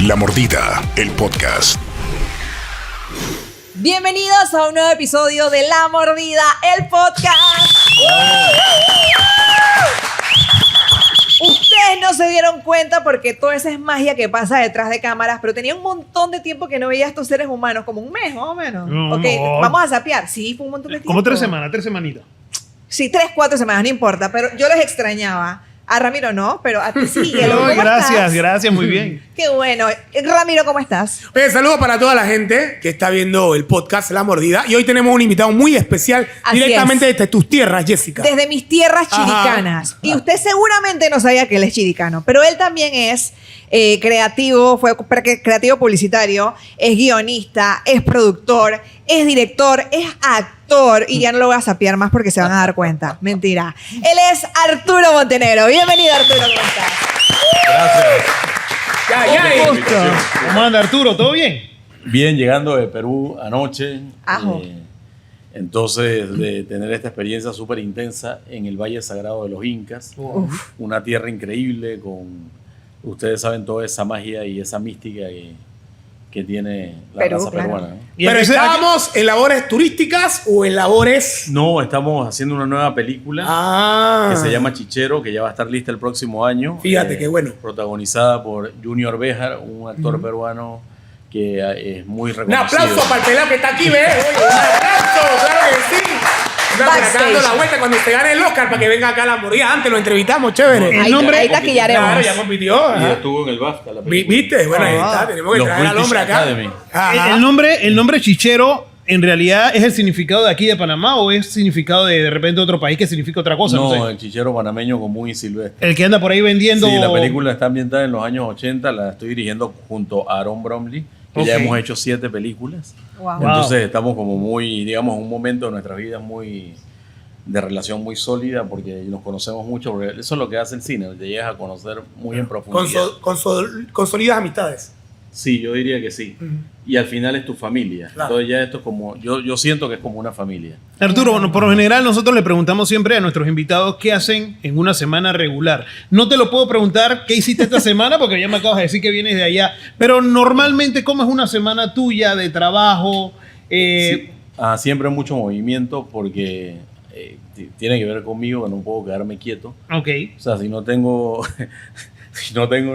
La Mordida, el podcast. Bienvenidos a un nuevo episodio de La Mordida, el podcast. Ustedes no se dieron cuenta porque toda esa es magia que pasa detrás de cámaras, pero tenía un montón de tiempo que no veía a estos seres humanos, como un mes más o menos. No. Vamos a zapear. Sí, fue un montón de tiempo. Como 3 semanas, 3 semanitas. Sí, 3, 4 semanas, no importa, pero yo les extrañaba. A Ramiro no, pero a ti sí. No, ¿Cómo estás? gracias, muy bien. Qué bueno. Ramiro, ¿cómo estás? Oye, saludos para toda la gente que está viendo el podcast La Mordida. Y hoy tenemos un invitado muy especial Así directamente es. desde tus tierras, Jessica. Desde mis tierras chiricanas. Ajá. Y usted seguramente no sabía que él es chiricano, pero él también es creativo, fue creativo publicitario, es guionista, es productor, es director, es actor, y ya no lo voy a sapear más porque se van a dar cuenta. Mentira. Él es Arturo Montenegro. Bienvenido, Arturo, ¿cómo estás? Ya. Gusto. ¿Cómo anda, Arturo? ¿Todo bien? Bien, llegando de Perú anoche. Ajo. Entonces, de tener esta experiencia súper intensa en el Valle Sagrado de los Incas. Una tierra increíble ustedes saben toda esa magia y esa mística que tiene la Perú, raza claro. peruana, ¿no? Y Pero ese- estábamos en labores turísticas o en labores... No, estamos haciendo una nueva película que se llama Chichero, que ya va a estar lista el próximo año. Fíjate, qué bueno. Protagonizada por Junior Béjar, un actor peruano que es muy Un reconocido. aplauso para el pelado que está aquí, ¿ves? Oye, un aplauso, claro que sí. Está por acá dando la vuelta cuando se gane el Oscar para que venga acá a La Mordida. Antes lo entrevistamos, chévere. El nombre- Ahí taquillaremos. Claro, ya compitió. Y ajá. estuvo en el BAFTA. La película. ¿Viste? Bueno, ahí está. Tenemos que Los traer al British hombre acá. Academy. Ajá. El nombre Chichero, en realidad, ¿es el significado de aquí de Panamá o es significado de repente otro país que significa otra cosa? No, No, sé. el chichero panameño común y silvestre. El que anda por ahí vendiendo... Sí, la película está ambientada en los años 80, la estoy dirigiendo junto a Aaron Bromley, que ya Ok. hemos hecho 7 películas. Wow. Entonces estamos como muy, digamos, en un momento de nuestras vidas muy de relación muy sólida porque nos conocemos mucho, porque eso es lo que hace el cine, te llegas a conocer muy en profundidad. Consolidas amistades. Sí, yo diría que sí. Y al final es tu familia. Claro. Entonces ya esto es como, yo siento que es como una familia. Arturo, bueno, por lo general nosotros le preguntamos siempre a nuestros invitados qué hacen en una semana regular. No te lo puedo preguntar qué hiciste esta semana porque ya me acabas de decir que vienes de allá, pero normalmente ¿cómo es una semana tuya de trabajo? Sí. Siempre mucho movimiento porque tiene que ver conmigo, que no puedo quedarme quieto. Ok, O sea, si no tengo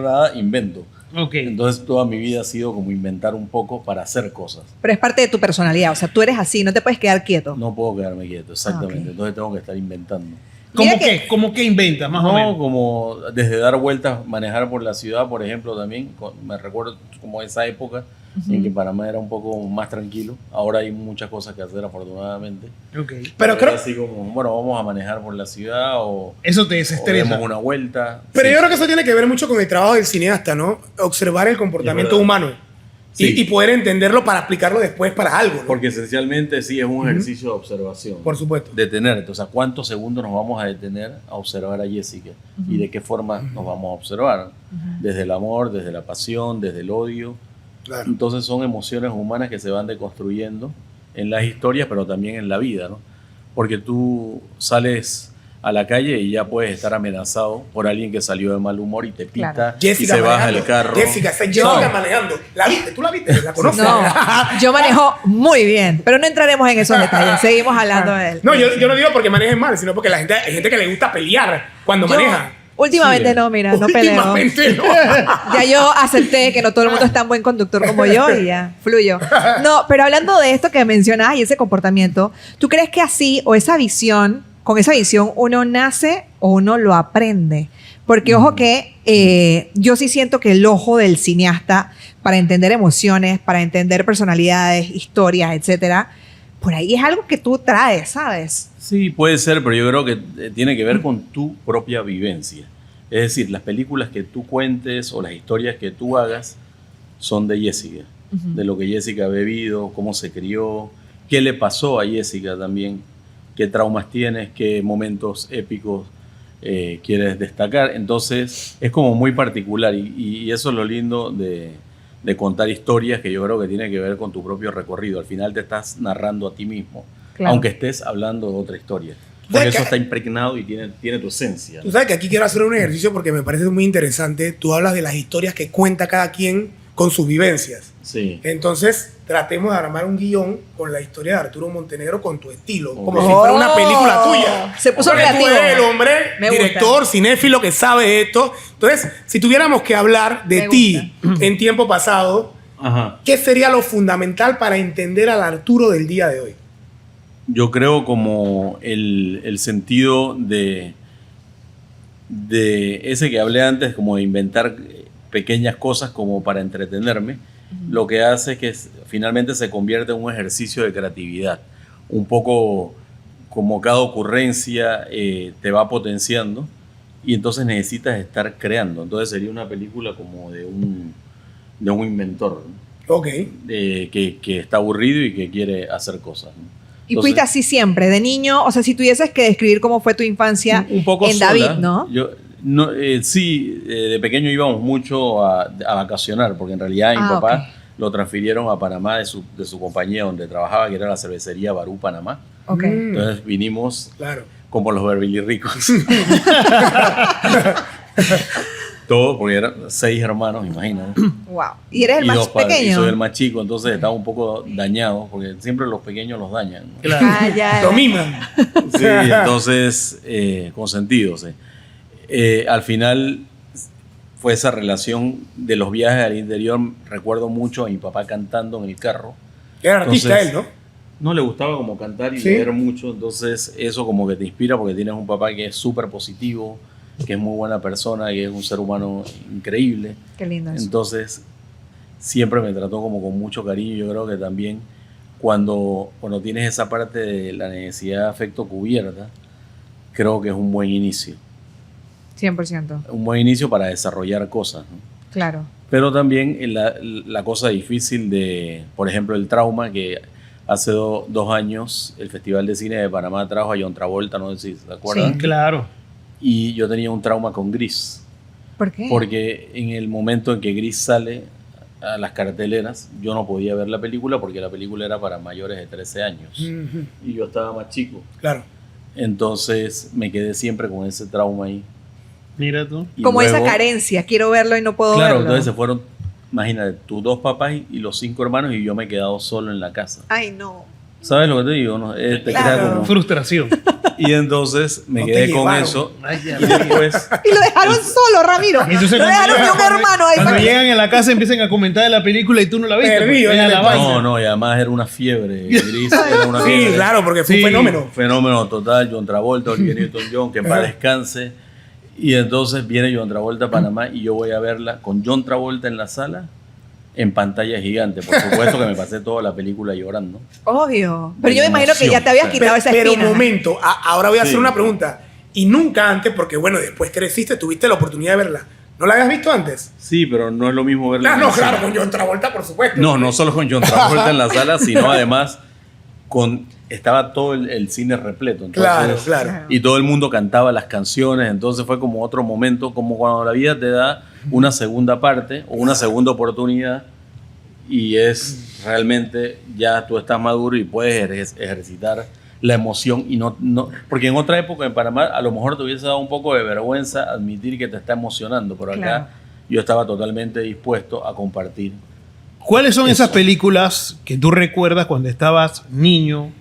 nada, invento. ok. Entonces toda mi vida ha sido como inventar un poco para hacer cosas. Pero es parte de tu personalidad, o sea, tú eres así, no te puedes quedar quieto. No puedo quedarme quieto, exactamente. Ok. Entonces tengo que estar inventando. ¿Cómo Mira qué? ¿Cómo qué inventas, más o No, menos? como desde dar vueltas, manejar por la ciudad, por ejemplo, también. Me recuerdo como esa época en que Panamá era un poco más tranquilo. Ahora hay muchas cosas que hacer, afortunadamente. Ok. Pero Era creo, así como, bueno, vamos a manejar por la ciudad o Eso te o desestresa. demos una vuelta. pero Sí. yo creo que eso tiene que ver mucho con el trabajo del cineasta, ¿no? Observar el comportamiento Es verdad. humano. Sí. Y poder entenderlo para aplicarlo después para algo, ¿no? Porque esencialmente sí es un ejercicio de observación. Por supuesto. Detenerte, o sea, ¿cuántos segundos nos vamos a detener a observar a Jessica? ¿Y de qué forma nos vamos a observar? Desde el amor, desde la pasión, desde el odio. Claro. Entonces son emociones humanas que se van deconstruyendo en las historias, pero también en la vida, ¿no? Porque tú sales a la calle y ya puedes estar amenazado por alguien que salió de mal humor y te pita Claro. y se baja manejando. del carro. Jessica, está Jessica manejando. ¿La viste? ¿Tú la viste? ¿La conoces? No, yo manejo muy bien, pero no entraremos en esos detalles. Seguimos hablando de él. No, yo no digo porque manejes mal, sino porque hay gente que le gusta pelear cuando Yo, maneja. últimamente Sí. no, mira, no peleo. Últimamente no. Ya yo acepté que no todo el mundo es tan buen conductor como yo y ya, fluyo. No, pero hablando de esto que mencionabas y ese comportamiento, ¿tú crees que así o esa visión, con esa visión uno nace o uno lo aprende? Porque ojo que yo sí siento que el ojo del cineasta para entender emociones, para entender personalidades, historias, etcétera, por ahí es algo que tú traes, ¿sabes? Sí, puede ser, pero yo creo que tiene que ver con tu propia vivencia. Es decir, las películas que tú cuentes o las historias que tú hagas son de Jessica, de lo que Jessica ha bebido, cómo se crió, qué le pasó a Jessica también, qué traumas tienes, qué momentos épicos quieres destacar. Entonces es como muy particular y eso es lo lindo de contar historias, que yo creo que tiene que ver con tu propio recorrido. Al final te estás narrando a ti mismo, Claro. aunque estés hablando de otra historia. Por ¿Sabes eso qué? está impregnado y tiene tu esencia. Tú sabes que aquí quiero hacer un ejercicio porque me parece muy interesante. Tú hablas de las historias que cuenta cada quien con sus vivencias. Sí. Entonces, tratemos de armar un guión con la historia de Arturo Montenegro con tu estilo, como Oh. si fuera una película tuya. Se puso Porque creativo. tú eres el hombre, Me gusta. director, cinéfilo que sabe esto. Entonces, si tuviéramos que hablar de Me ti en tiempo pasado, Ajá. ¿qué sería lo fundamental para entender al Arturo del día de hoy? Yo creo como el sentido de ese que hablé antes, como de inventar pequeñas cosas como para entretenerme, lo que hace es que finalmente se convierte en un ejercicio de creatividad. Un poco como cada ocurrencia te va potenciando y entonces necesitas estar creando. Entonces sería una película como de un inventor, ¿no? Ok. Que está aburrido y que quiere hacer cosas, ¿no? Y Entonces, fuiste así siempre, de niño. O sea, si tuvieses que describir cómo fue tu infancia un poco en sola. David, ¿no? Yo, no sí, de pequeño íbamos mucho a vacacionar, porque en realidad mi papá ok. lo transfirieron a Panamá de su compañía donde trabajaba, que era la cervecería Barú Panamá. Ok. Entonces vinimos Claro. como los Beverly Ricos. Todo, porque eran 6 hermanos, imagínate. Wow. ¿Y eres el Y más 2 padres. Y pequeño? soy el más chico, entonces estaba un poco dañado, porque siempre los pequeños los dañan, ¿no? Claro. Ah, ya. Lo miman. Sí, entonces, consentidos. Al final fue esa relación de los viajes al interior. Recuerdo mucho a mi papá cantando en el carro. Era artista Entonces, él, ¿no? No le gustaba como cantar y ¿Sí? leer mucho, entonces eso como que te inspira porque tienes un papá que es súper positivo, que es muy buena persona, que es un ser humano increíble. Qué lindo eso. Entonces, siempre me trató como con mucho cariño. Yo creo que también cuando tienes esa parte de la necesidad de afecto cubierta, creo que es un buen inicio. 100%. Un buen inicio para desarrollar cosas, ¿no? Claro. Pero también la cosa difícil de, por ejemplo, el trauma que hace 2 años el Festival de Cine de Panamá trajo a John Travolta, no sé si se acuerdan. Sí. Claro. Y yo tenía un trauma con Gris. ¿Por qué? Porque en el momento en que Gris sale a las carteleras, yo no podía ver la película porque la película era para mayores de 13 años. Ujú. Y yo estaba más chico. Claro. Entonces me quedé siempre con ese trauma ahí. Mira tú. Y Como esa luego- carencia, quiero verlo y no puedo Claro, verlo. entonces se fueron, imagínate, tus 2 papás y los 5 hermanos y yo me he quedado solo en la casa. Ay, no. ¿Sabes lo que te digo? No? Te Claro. queda como... Frustración. Y entonces me No te quedé con llevaron. eso. Ay, ya, Y después... Y lo dejaron solo, Ramiro. Y entonces lo dejaron de un hermano ahí. Cuando para- llegan a la casa empiezan a comentar de la película y tú no la viste. Perdido pues, en era el la espacio. vaina. No, y además era una fiebre. Gris era una Sí, fiebre. claro, porque fue Sí. un fenómeno. Fenómeno total. John Travolta, Olivia Newton-John, que en paz descanse. Y entonces viene John Travolta a Panamá y yo voy a verla con John Travolta en la sala en pantalla gigante. Por supuesto que me pasé toda la película llorando. Obvio. Pero yo me De imagino que ya emoción. te habías quitado esa Pero espina. un momento, ahora voy a hacer Sí. una pregunta. Y nunca antes, porque bueno, después creciste, tuviste la oportunidad de verla. ¿No la habías visto antes? Sí, pero no es lo mismo verla Ah, en no, el cine. claro, con John Travolta, por supuesto. No solo con John Travolta en la sala, sino además estaba todo el cine repleto. Entonces, Claro. Y todo el mundo cantaba las canciones, entonces fue como otro momento, como cuando la vida te da una segunda parte o una segunda oportunidad y es realmente ya tú estás maduro y puedes ejercitar la emoción y no porque en otra época en Panamá a lo mejor te hubiese dado un poco de vergüenza admitir que te está emocionando, pero acá Claro. yo estaba totalmente dispuesto a compartir. ¿Cuáles son esas Eso. películas que tú recuerdas cuando estabas niño,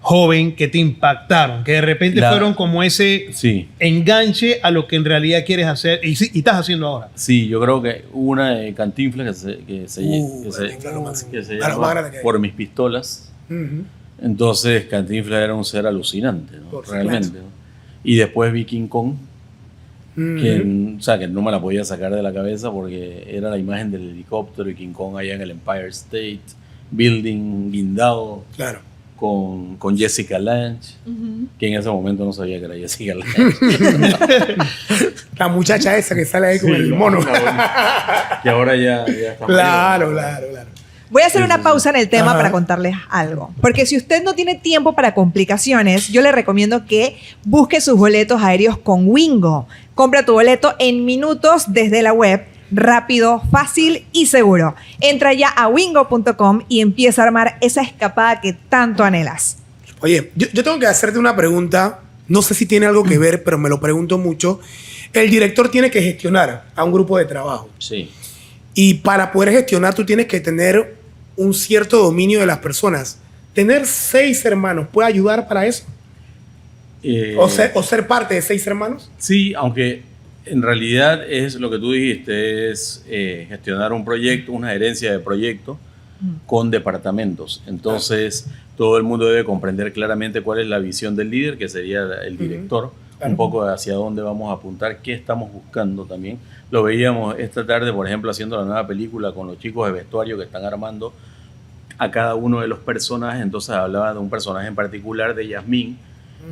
joven, que te impactaron? Que de repente fueron como ese Sí. enganche a lo que en realidad quieres hacer y estás haciendo ahora. Sí, yo creo que hubo una de Cantinflas que se Cantinflas, lo máximo. que se A lo más llama grande que hay. Por mis pistolas. Ujú. Entonces Cantinflas era un ser alucinante, ¿no? Por Realmente. supuesto. ¿no? Y después vi King Kong, que, Ujú. o sea, que no me la podía sacar de la cabeza porque era la imagen del helicóptero y King Kong allá en el Empire State Building guindado Claro. con Jessica Lange, que en ese momento no sabía que era Jessica Lange. La muchacha esa que sale ahí con el Sí, mono. que ahora ya está Claro, mayor. claro, claro. Voy a hacer Sí, una sí, pausa en el tema Ajá. para contarles algo. Porque si usted no tiene tiempo para complicaciones, yo le recomiendo que busque sus boletos aéreos con Wingo. Compra tu boleto en minutos desde la web, rápido, fácil y seguro. Entra ya a wingo.com y empieza a armar esa escapada que tanto anhelas. Oye, yo tengo que hacerte una pregunta. No sé si tiene algo que ver, pero me lo pregunto mucho. El director tiene que gestionar a un grupo de trabajo. Sí. Y para poder gestionar, tú tienes que tener un cierto dominio de las personas. ¿Tener 6 hermanos puede ayudar para eso? ¿O ser parte de 6 hermanos? Sí, aunque en realidad es lo que tú dijiste, es gestionar un proyecto, una gerencia de proyecto con departamentos. Entonces, todo el mundo debe comprender claramente cuál es la visión del líder, que sería el director, un poco hacia dónde vamos a apuntar, qué estamos buscando también. Lo veíamos esta tarde, por ejemplo, haciendo la nueva película con los chicos de vestuario que están armando a cada uno de los personajes. Entonces hablaba de un personaje en particular, de Yasmín,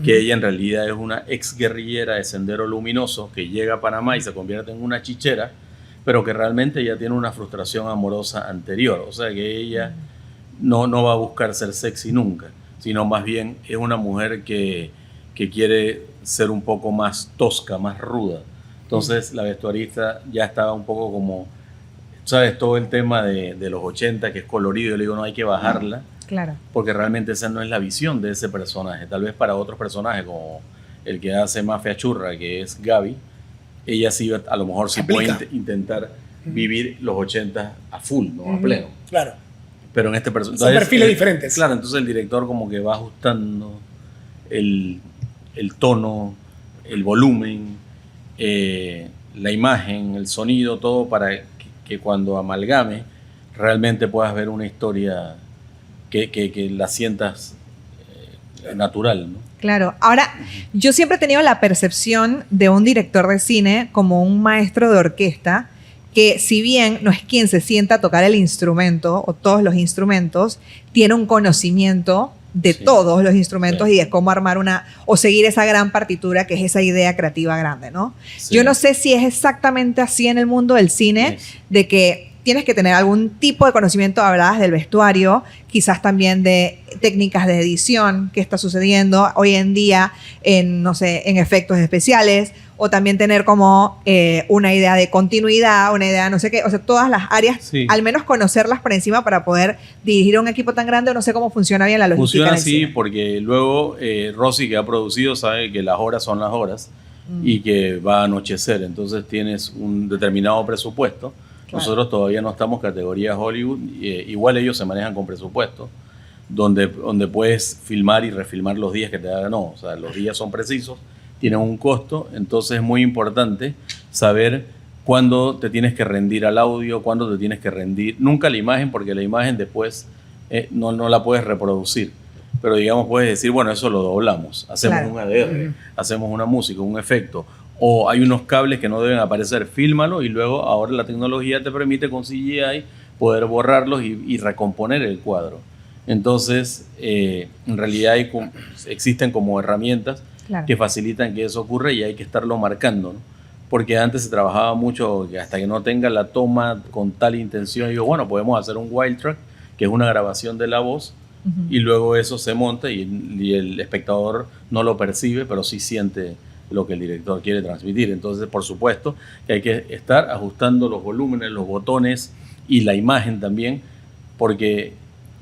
que ella en realidad es una ex guerrillera de Sendero Luminoso que llega a Panamá y se convierte en una chichera, pero que realmente ella tiene una frustración amorosa anterior. O sea que ella no va a buscar ser sexy nunca, sino más bien es una mujer que quiere ser un poco más tosca, más ruda. Entonces la vestuarista ya estaba un poco como, ¿sabes? Todo el tema de los 80 que es colorido. Yo le digo, no hay que bajarla. Claro. Porque realmente esa no es la visión de ese personaje. Tal vez para otros personajes, como el que hace Mafia Churra, que es Gaby, ella sí a lo mejor sí puede intentar vivir los 80 a full, ¿no? A pleno. Claro. Pero en este personaje... Son perfiles diferentes. Claro, entonces el director como que va ajustando el tono, el volumen, la imagen, el sonido, todo para que cuando amalgame realmente puedas ver una historia que la sientas natural, ¿no? Claro. Ahora, yo siempre he tenido la percepción de un director de cine como un maestro de orquesta que, si bien no es quien se sienta a tocar el instrumento o todos los instrumentos, tiene un conocimiento de todos los instrumentos y de cómo armar o seguir esa gran partitura que es esa idea creativa grande, ¿no? Sí. Yo no sé si es exactamente así en el mundo del cine, de que tienes que tener algún tipo de conocimiento, hablabas del vestuario, quizás también de técnicas de edición, qué está sucediendo hoy en día en, no sé, en efectos especiales, o también tener como una idea de continuidad, una idea no sé qué, o sea, todas las áreas, al menos conocerlas por encima para poder dirigir a un equipo tan grande. No sé cómo funciona bien la logística. Funciona así porque luego Rosy, que ha producido, sabe que las horas son las horas y que va a anochecer, entonces tienes un determinado presupuesto. Claro. Nosotros todavía no estamos categoría Hollywood, igual ellos se manejan con presupuesto, donde puedes filmar y refilmar los días que te hagan. No, o sea, los días son precisos, tienen un costo, entonces es muy importante saber cuándo te tienes que rendir al audio, cuándo te tienes que rendir, nunca a la imagen, porque la imagen después no la puedes reproducir, pero digamos puedes decir, bueno, eso lo doblamos, hacemos un ADR, hacemos una música, un efecto, o hay unos cables que no deben aparecer, fílmalo, y luego ahora la tecnología te permite con CGI poder borrarlos y recomponer el cuadro. Entonces, en realidad existen como herramientas que facilitan que eso ocurra, y hay que estarlo marcando, ¿no? Porque antes se trabajaba mucho que hasta que no tenga la toma con tal intención, digo, bueno, podemos hacer un wild track, que es una grabación de la voz, y luego eso se monta y el espectador no lo percibe, pero sí siente lo que el director quiere transmitir. Entonces, por supuesto, que hay que estar ajustando los volúmenes, los botones y la imagen también, porque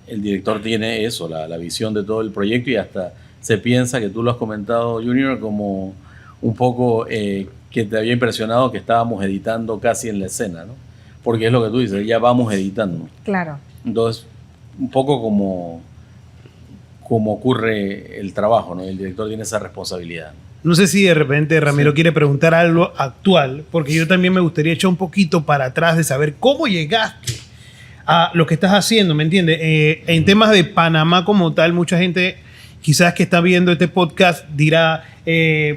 el director tiene eso, la visión de todo el proyecto, y hasta se piensa, que tú lo has comentado, Junior, como un poco que te había impresionado que estábamos editando casi en la escena, ¿no? Porque es lo que tú dices, ya vamos editando. Claro. Entonces, un poco como ocurre el trabajo, ¿no? El director tiene esa responsabilidad. No sé si de repente Ramiro quiere preguntar algo actual, porque yo también me gustaría echar un poquito para atrás de saber cómo llegaste a lo que estás haciendo, ¿me entiendes? En temas de Panamá como tal, mucha gente quizás que está viendo este podcast dirá,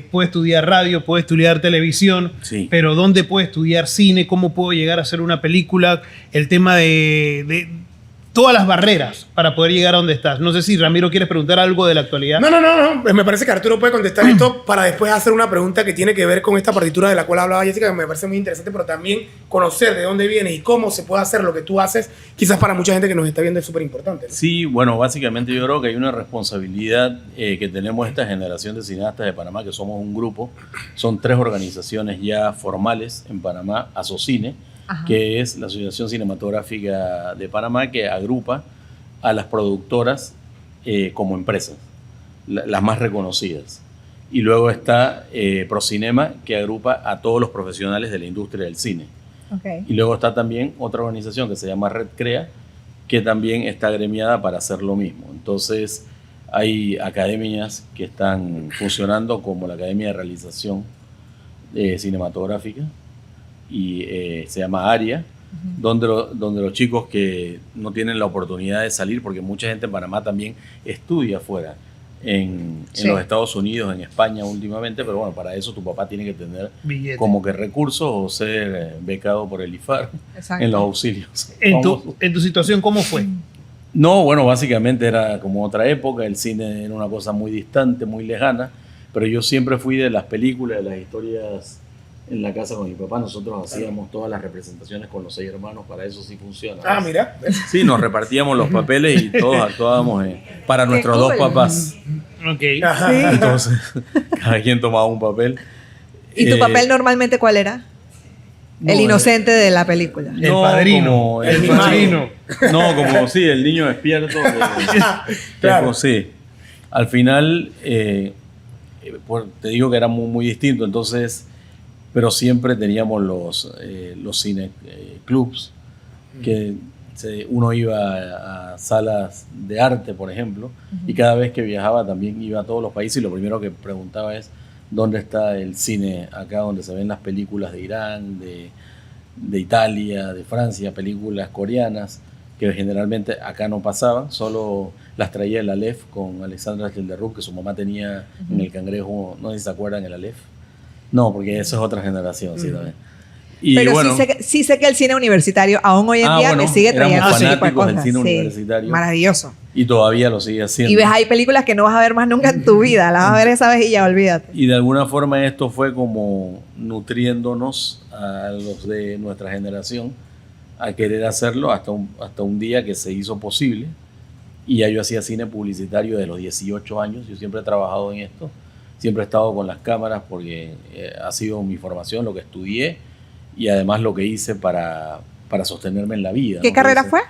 puedo estudiar radio, puedo estudiar televisión, pero ¿dónde puedo estudiar cine? ¿Cómo puedo llegar a hacer una película? El tema de todas las barreras para poder llegar a donde estás. No sé si Ramiro quieres preguntar algo de la actualidad. No. Me parece que Arturo puede contestar esto para después hacer una pregunta que tiene que ver con esta partitura de la cual hablaba Jessica, que me parece muy interesante, pero también conocer de dónde viene y cómo se puede hacer lo que tú haces, quizás para mucha gente que nos está viendo es súper importante, ¿no? Sí, bueno, básicamente yo creo que hay una responsabilidad que tenemos esta generación de cineastas de Panamá, que somos un grupo, son 3 organizaciones ya formales en Panamá, Asocine, que es la Asociación Cinematográfica de Panamá, que agrupa a las productoras como empresas, las más reconocidas. Y luego está Procinema, que agrupa a todos los profesionales de la industria del cine. Ok. Y luego está también otra organización que se llama Red Crea, que también está agremiada para hacer lo mismo. Entonces, hay academias que están funcionando como la Academia de Realización Cinematográfica, y se llama ARIA, donde los chicos que no tienen la oportunidad de salir, porque mucha gente en Panamá también estudia afuera, en los Estados Unidos, en España últimamente, pero bueno, para eso tu papá tiene que tener Billete. como que recursos o ser becado por el IFAR Exacto. en los auxilios. En tu situación, ¿cómo fue? No, bueno, básicamente era como otra época, el cine era una cosa muy distante, muy lejana, pero yo siempre fui de las películas, de las historias en la casa con mi papá. Nosotros hacíamos todas las representaciones con los 6 hermanos, para eso sí funciona. Ah, mira. Sí, nos repartíamos los papeles y todos actuábamos para nuestros cool. 2 papás. Ok. Ajá. Entonces, cada quien tomaba un papel. ¿Y tu papel normalmente cuál era? no, el inocente de la película. El padrino. Como El padrino. No, como sí, el niño despierto. Claro. Sí. Al final, te digo que era muy, muy distinto, entonces, pero siempre teníamos los cine clubs, que uno iba a salas de arte, por ejemplo, y cada vez que viajaba también iba a todos los países y lo primero que preguntaba es dónde está el cine acá donde se ven las películas de Irán, de Italia, de Francia, películas coreanas, que generalmente acá no pasaban, solo las traía el Aleph con Alexandra Gelderrup, que su mamá tenía en el Cangrejo, no sé si se acuerdan el Aleph. No, porque eso es otra generación, sí, también. Y pero bueno, sí sé que el cine universitario aún hoy en día bueno, me sigue trayendo éramos ese tipo de fanáticos del cosas. cine Sí, universitario. maravilloso. y todavía lo sigue haciendo. Y ves, hay películas que no vas a ver más nunca en tu vida, las vas a ver esa vez y ya olvídate. Y de alguna forma esto fue como nutriéndonos a los de nuestra generación a querer hacerlo hasta un día que se hizo posible. Y ya yo hacía cine publicitario desde los 18 años. Yo siempre he trabajado en esto. Siempre he estado con las cámaras porque ha sido mi formación, lo que estudié y además lo que hice para sostenerme en la vida. ¿Qué ¿no? carrera Entonces,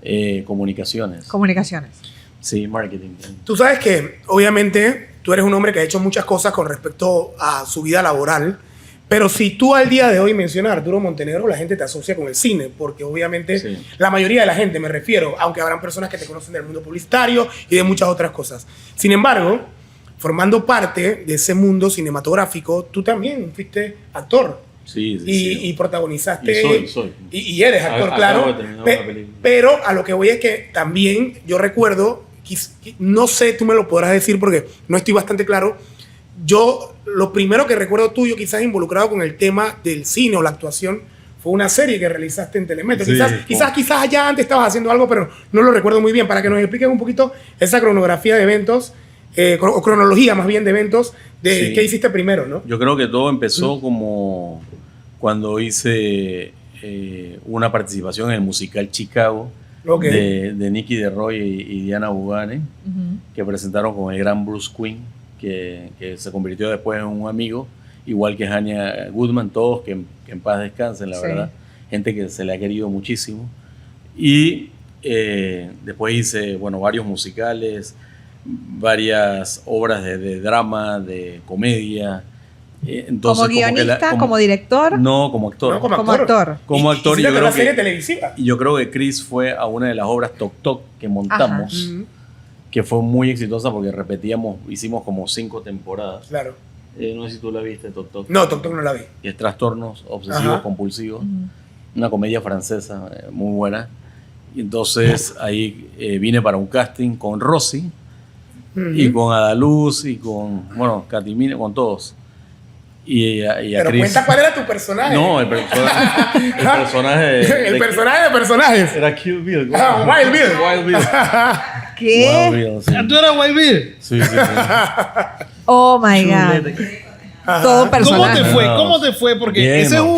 fue? Comunicaciones. Comunicaciones. Sí, marketing. Tú sabes que, obviamente, tú eres un hombre que ha hecho muchas cosas con respecto a su vida laboral, pero si tú al día de hoy mencionas a Arturo Montenegro, la gente te asocia con el cine, porque obviamente Sí. la mayoría de la gente, me refiero, aunque habrán personas que te conocen del mundo publicitario y de muchas otras cosas. Sin embargo, formando parte de ese mundo cinematográfico, tú también fuiste actor. Sí, sí, Y, sí. y protagonizaste. Y soy. Y eres actor, Acabo claro. de terminar una película. Pero a lo que voy es que también yo recuerdo, no sé, tú me lo podrás decir porque no estoy bastante claro. Yo, lo primero que recuerdo tuyo, quizás involucrado con el tema del cine o la actuación, fue una serie que realizaste en Telemetro. Sí, Quizás allá antes estabas haciendo algo, pero no lo recuerdo muy bien. Para que nos expliques un poquito esa cronografía de eventos, o cronología más bien de eventos, de Sí. qué hiciste primero, ¿no? Yo creo que todo empezó como cuando hice una participación en el musical Chicago Ok. de Nicky DeRoy y Diana Bugane, que presentaron con el gran Bruce Quinn, que se convirtió después en un amigo, igual que Hania Goodman, todos que en paz descansen, la Sí. verdad. Gente que se le ha querido muchísimo. Y después hice, bueno, varios musicales, varias obras de drama, de comedia. Entonces, Como guionista, como director, No, como actor. No, como actor. Como Y- actor, y yo hiciste creo una serie que- televisiva. Y yo creo que Chris fue a una de las obras Toc Toc que montamos, Ujú, que fue muy exitosa porque hicimos como 5 temporadas. claro. No sé si tú la viste, Toc Toc. No, Tok Tok no la vi. Y es trastornos obsesivos Ajá. compulsivos. Una comedia francesa muy buena. Y entonces ahí vine para un casting con Rosy y con Adaluz y con, bueno, Catimine, con todos. Y a Pero Chris. cuenta cuál era tu personaje. No, el personaje. El personaje de personajes. Era Kill Bill. Ah, Wild Bill. Wild Bill. ¿qué? Wild Bill, sí. ¿Tú eras White Bill? Sí, sí, sí. Oh my God. Chulete. Todo un ¿Cómo personaje. te fue? No. ¿Cómo te fue? Porque Bien, ese ¿no?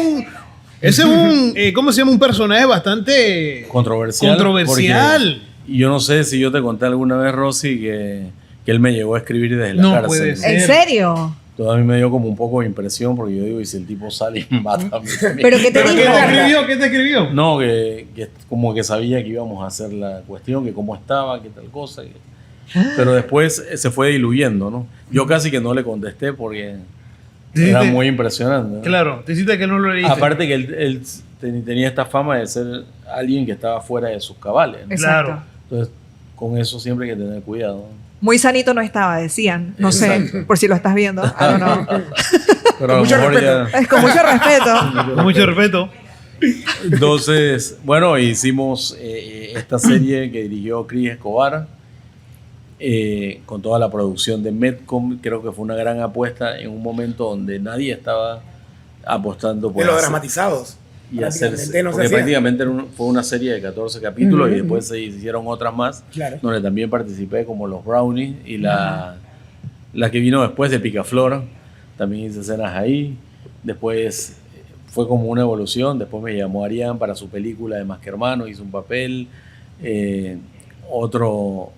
es un ¿cómo se llama? Un personaje bastante Controversial. controversial. porque- Y yo no sé si yo te conté alguna vez, Rosy, que él me llegó a escribir desde la No cárcel. puede ser. ¿En serio? Todo a mí me dio como un poco de impresión porque yo digo, y si el tipo sale y me mata a mí también? ¿Pero qué te ¿Pero qué dijo? te escribió? ¿Qué te escribió? No, que como que sabía que íbamos a hacer la cuestión, que cómo estaba, que tal cosa. Pero después se fue diluyendo, ¿no? Yo casi que no le contesté porque Sí, era sí. muy impresionante, ¿no? Claro, te hiciste que no lo leíste. Aparte que él tenía esta fama de ser alguien que estaba fuera de sus cabales, ¿no? Exacto. Claro. Entonces, con eso siempre hay que tener cuidado. Muy sanito no estaba, decían. No sé, Exacto. por si lo estás viendo. I don't know. Pero a lo Mucho mejor respeto. ya... Es con mucho respeto. Con mucho respeto. Entonces, bueno, hicimos esta serie que dirigió Chris Escobar, con toda la producción de Medcom. Creo que fue una gran apuesta en un momento donde nadie estaba apostando por De los hacer- dramatizados. y hacerse, Prácticamente no se porque hacía. prácticamente fue una serie de 14 capítulos, Ujú, y después se hicieron otras más, Claro. donde también participé, como los Brownies y la que vino después de Picaflor, también hice escenas ahí. Después fue como una evolución. Después me llamó Arián para su película de Más que Hermano, hizo un papel. Otro,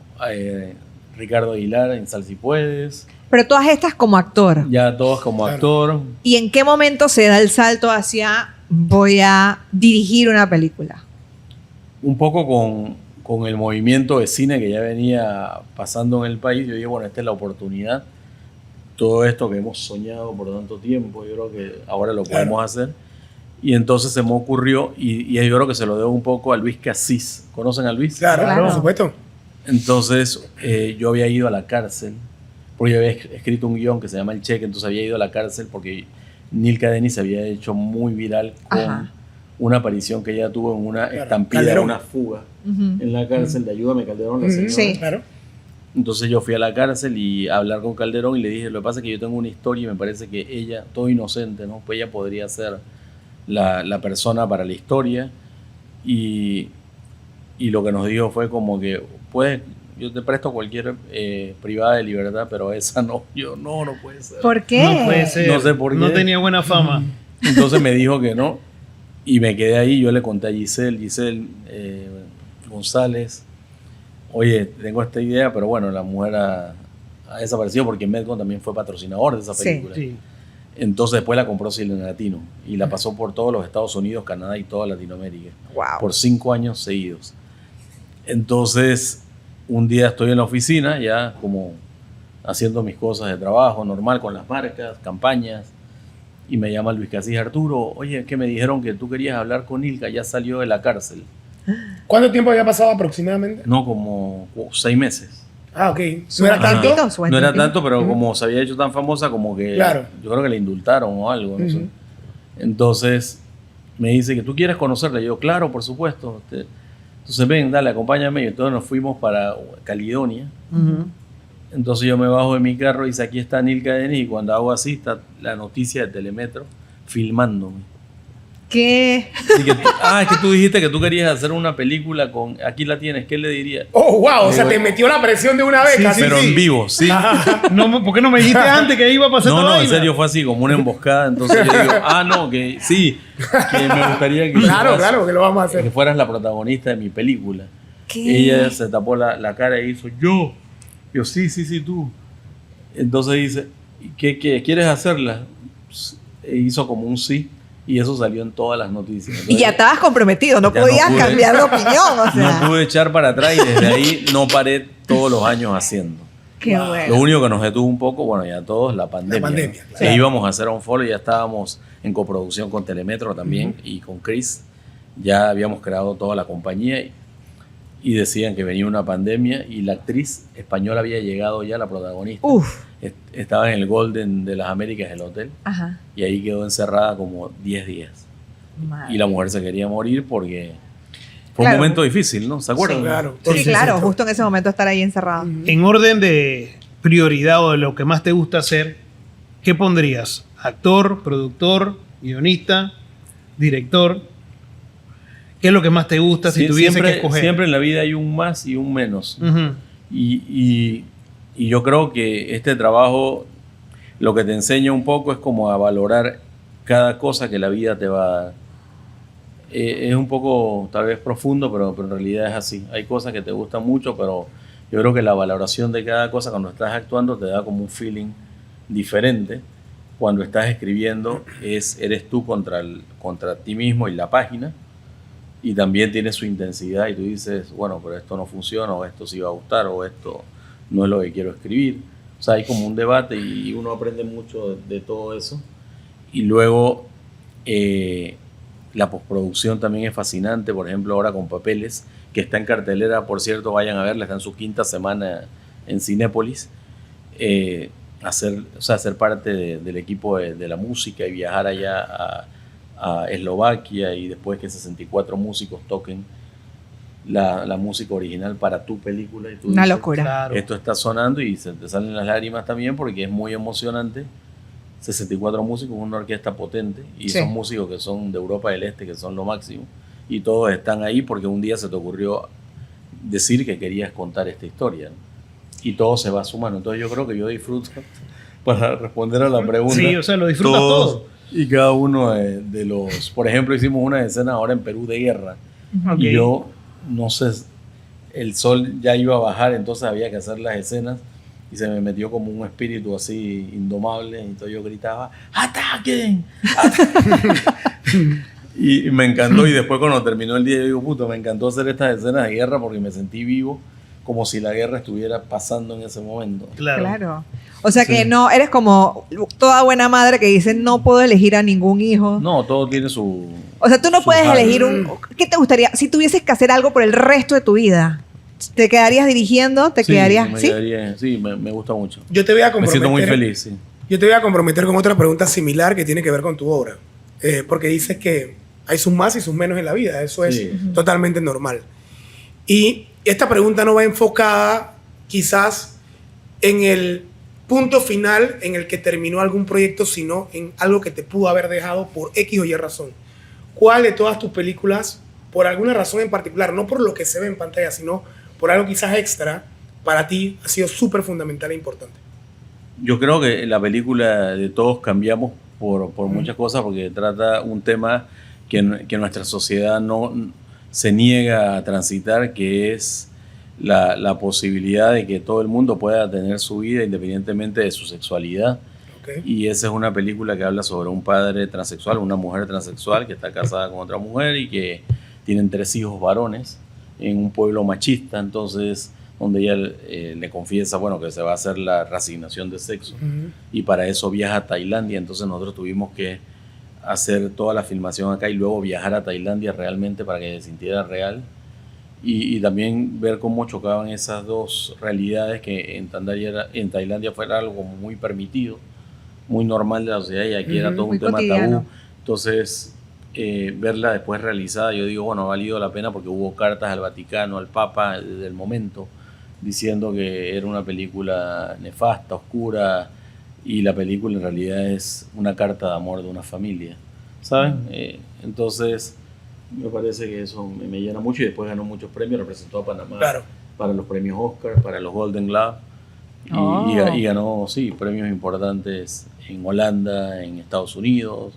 Ricardo Aguilar en Sal Si Puedes. Pero todas estas como actor. Ya todos como Claro. actor. ¿Y en qué momento se da el salto hacia voy a dirigir una película? Un poco con el movimiento de cine que ya venía pasando en el país. Yo dije, bueno, esta es la oportunidad. Todo esto que hemos soñado por tanto tiempo, yo creo que ahora lo Claro. podemos hacer. Y entonces se me ocurrió, y yo creo que se lo debo un poco a Luis Casís. ¿Conocen a Luis? Claro, Claro. por supuesto. Entonces yo había ido a la cárcel, porque yo había escrito un guión que se llama El Cheque, entonces había ido a la cárcel porque Nilka Denny se había hecho muy viral con Ajá. una aparición que ella tuvo en una Claro, estampida, Calderón. una fuga Ujú. en la cárcel de Ayúdame Calderón, la Ujú, señora. Sí. Claro. Entonces yo fui a la cárcel y a hablar con Calderón y le dije, lo que pasa es que yo tengo una historia y me parece que ella, todo inocente, ¿no? Pues ella podría ser la persona para la historia. Y lo que nos dijo fue como que, pues, yo te presto cualquier privada de libertad, pero esa no. Yo, no puede ser. ¿Por qué? No puede ser. No sé por qué. No tenía buena fama. Entonces me dijo que no. Y me quedé ahí. Yo le conté a Giselle González, oye, tengo esta idea, pero bueno, la mujer ha desaparecido porque Medcom también fue patrocinador de esa Sí. película. Sí. Entonces después la compró Silvia Latino y la pasó por todos los Estados Unidos, Canadá y toda Latinoamérica Wow. por 5 años seguidos. Entonces, un día estoy en la oficina, ya como haciendo mis cosas de trabajo normal con las marcas, campañas, y me llama Luis Casís: Arturo, oye, que me dijeron que tú querías hablar con Nilka, ya salió de la cárcel. ¿Cuánto tiempo había pasado aproximadamente? No, como 6 meses. Ah, ok. ¿No era tanto? No era tanto, pero como se había hecho tan famosa, como que Claro. yo creo que le indultaron o algo, no sé. Ujú. Entonces me dice que tú quieres conocerla. Yo, claro, por supuesto. Entonces, ven, dale, acompáñame. Y entonces nos fuimos para Caledonia. Entonces yo me bajo de mi carro y dice, aquí está Nilka Denny, y cuando hago así está la noticia de Telemetro filmándome. ¿Qué? Así que, es que tú dijiste que tú querías hacer una película con, aquí la tienes, ¿qué le diría? Oh, wow. O sea, Digo, te metió la presión de una vez, Sí, casi. Pero sí. en vivo, sí. No, ¿por qué no me dijiste antes que iba a pasar esta No, en vaina? serio fue así, como una emboscada. Entonces yo digo, no, que sí, que me gustaría que, Claro, fueras- claro, que lo vamos a que hacer. fueras la protagonista de mi película. ¿Qué? Ella se tapó la cara y hizo, yo, sí, tú. Entonces dice, ¿qué quieres hacerla? E hizo como un sí, y eso salió en todas las noticias. Y ya estabas comprometido, no Ya no podías pude. cambiar de opinión, o sea. No pude echar para atrás y desde ahí no paré todos los años haciendo. Qué Wow. Lo bueno. único que nos detuvo un poco, bueno, ya todos, la pandemia. La pandemia, ¿no? claro. Que íbamos a hacer un follow, ya estábamos en coproducción con Telemetro también y con Chris. Ya habíamos creado toda la compañía y decían que venía una pandemia y la actriz española había llegado ya, la protagonista. Uf. Estaba en el Golden de las Américas, el hotel, Ajá. y ahí quedó encerrada como 10 días. Madre. Y la mujer se quería morir porque fue Claro. un momento difícil, ¿no? ¿Se acuerdan? Sí, claro. Sí, claro, justo en ese momento estar ahí encerrado. En orden de prioridad o de lo que más te gusta hacer, ¿qué pondrías? ¿Actor, productor, guionista, director? ¿Qué es lo que más te gusta si Sí, tuviese que escoger? siempre en la vida hay un más y un menos. Ujú. Y yo creo que este trabajo lo que te enseña un poco es como a valorar cada cosa que la vida te va a dar. Es un poco tal vez profundo, pero en realidad es así. Hay cosas que te gustan mucho, pero yo creo que la valoración de cada cosa cuando estás actuando te da como un feeling diferente. Cuando estás escribiendo eres tú contra ti mismo y la página, y también tiene su intensidad y tú dices, bueno, pero esto no funciona, o esto sí va a gustar, o esto no es lo que quiero escribir. O sea, hay como un debate y uno aprende mucho de todo eso. Y luego La postproducción también es fascinante, por ejemplo, ahora con Papeles, que está en cartelera, por cierto, vayan a verla, está en su 5ª semana en Cinépolis. Ser parte del equipo de la música y viajar allá a Eslovaquia y después que 64 músicos toquen la música original para tu película. Y tú Una dices, locura. Claro. esto está sonando y se te salen las lágrimas también porque es muy emocionante. 64 músicos, una orquesta potente y Sí. son músicos que son de Europa del Este, que son lo máximo, y todos están ahí porque un día se te ocurrió decir que querías contar esta historia, ¿no? Y todo se va sumando. Entonces yo creo que yo disfruto, para responder a la pregunta, Sí, o sea, lo disfrutas todo. y cada uno de los, por ejemplo, hicimos una escena ahora en Perú de guerra, Ok. y yo no sé, el sol ya iba a bajar, entonces había que hacer las escenas y se me metió como un espíritu así indomable, entonces yo gritaba ¡ataquen! Y me encantó, y después cuando terminó el día yo digo, puta, me encantó hacer estas escenas de guerra porque me sentí vivo, como si la guerra estuviera pasando en ese momento. Claro. O sea que Sí. no, eres como toda buena madre que dice no puedo elegir a ningún hijo. No, todo tiene su... O sea, tú no su puedes jale. elegir ¿Qué te gustaría? Si tuvieses que hacer algo por el resto de tu vida, ¿te quedarías dirigiendo? ¿Te Sí, quedarías? me ¿Sí? quedaría- sí, me gusta mucho. Yo te voy a Me comprometer. siento muy feliz, sí. Yo te voy a comprometer con otra pregunta similar que tiene que ver con tu obra. Porque dices que hay sus más y sus menos en la vida. Eso es Sí. totalmente normal. Y esta pregunta no va enfocada quizás en el punto final en el que terminó algún proyecto, sino en algo que te pudo haber dejado por X o Y razón. ¿Cuál de todas tus películas, por alguna razón en particular, no por lo que se ve en pantalla, sino por algo quizás extra, para ti ha sido súper fundamental e importante? Yo creo que la película de Todos Cambiamos por muchas cosas, porque trata un tema que nuestra sociedad no se niega a transitar, que es la posibilidad de que todo el mundo pueda tener su vida independientemente de su sexualidad. ¿Ok? Y esa es una película que habla sobre un padre transexual, una mujer transexual que está casada con otra mujer y que tienen 3 hijos varones en un pueblo machista, entonces donde ella le confiesa, bueno, que se va a hacer la reasignación de sexo, Ujú. y para eso viaja a Tailandia. Entonces nosotros tuvimos que hacer toda la filmación acá y luego viajar a Tailandia realmente para que se sintiera real, y también ver cómo chocaban esas dos realidades, que en Tailandia fuera algo muy permitido, muy normal de la sociedad, y aquí era todo muy un tema cotidiano. tabú. Entonces verla después realizada, yo digo, bueno, ha valido la pena porque hubo cartas al Vaticano, al Papa del momento, diciendo que era una película nefasta, oscura, y la película en realidad es una carta de amor de una familia, ¿saben? Entonces me parece que eso me llena mucho, y después ganó muchos premios, representó a Panamá Claro. para los premios Oscar, para los Golden Globe, y ganó, sí, premios importantes en Holanda, en Estados Unidos,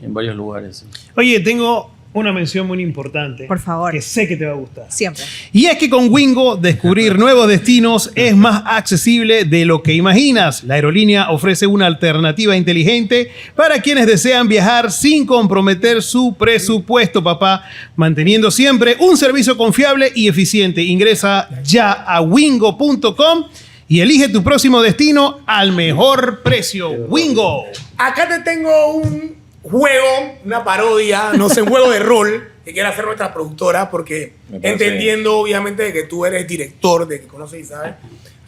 en varios lugares. Sí. Oye, tengo una mención muy importante. Por favor. Que sé que te va a gustar. Siempre. Y es que con Wingo descubrir nuevos destinos es más accesible de lo que imaginas. La aerolínea ofrece una alternativa inteligente para quienes desean viajar sin comprometer su presupuesto, papá, manteniendo siempre un servicio confiable y eficiente. Ingresa ya a wingo.com y elige tu próximo destino al mejor precio. Wingo. Acá te tengo un juego, una parodia, no sé, un juego de rol que quiere hacer nuestra productora, porque Me parece entendiendo obviamente de que tú eres director, de que conoces y sabes,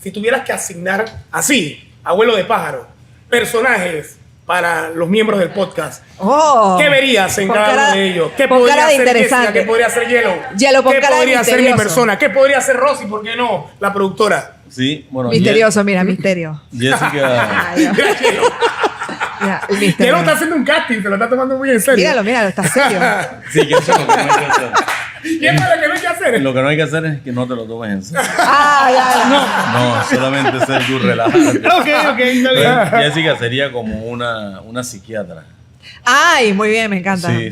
si tuvieras que asignar así, abuelo de pájaro, personajes para los miembros del podcast, Oh. ¿qué verías en Con cada cara- uno de ellos? ¿Qué con podría cara de ser Jessica? interesante. ¿Qué podría ser Yellow? Yellow, con ¿Qué cara de podría ser mi misterioso. persona? ¿Qué podría ser Rosy? ¿Por qué no? La productora. Sí, bueno, Misterioso, mira, misterio. Jessica, Ay, Dios. Mira, Yellow. Mira, el Yellow misterio. está haciendo un casting, se lo está tomando muy en serio. Míralo, está serio. sí, que eso es lo que no hay que hacer. ¿Y es para lo que no hay que hacer? Lo que no hay que hacer es que no te lo tomes en serio. Ah, No, solamente ser tú relajarte. Ok, está bien. Jessica sería como una psiquiatra. Ay, muy bien, me encanta. Sí.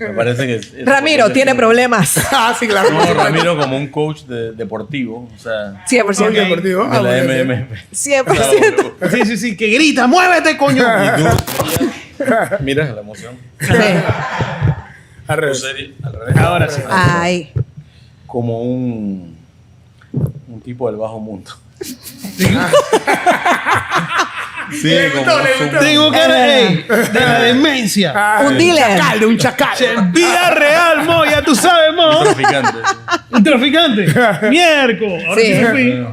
Me parece que... Ramiro tiene problemas. Ah, sí, claro. No, Ramiro como un coach deportivo, o sea, 100%. Ok, deportivo. de la bueno, sí. MMP. 100%. Sí, que grita, muévete, coño. Y tú, mira la emoción. Sí. Al Tú revés. serías, al revés, Ahora sí. Ay. como un tipo del bajo mundo. Sí, Le como gustó, le un- gustó. Tengo cara de la demencia. Ah, Un dealer. chacal, de un chacal. Vida real, Mo, ya tú sabes, Mo. traficante. Un traficante. Miércoles. Ahora sí Sí. me fui.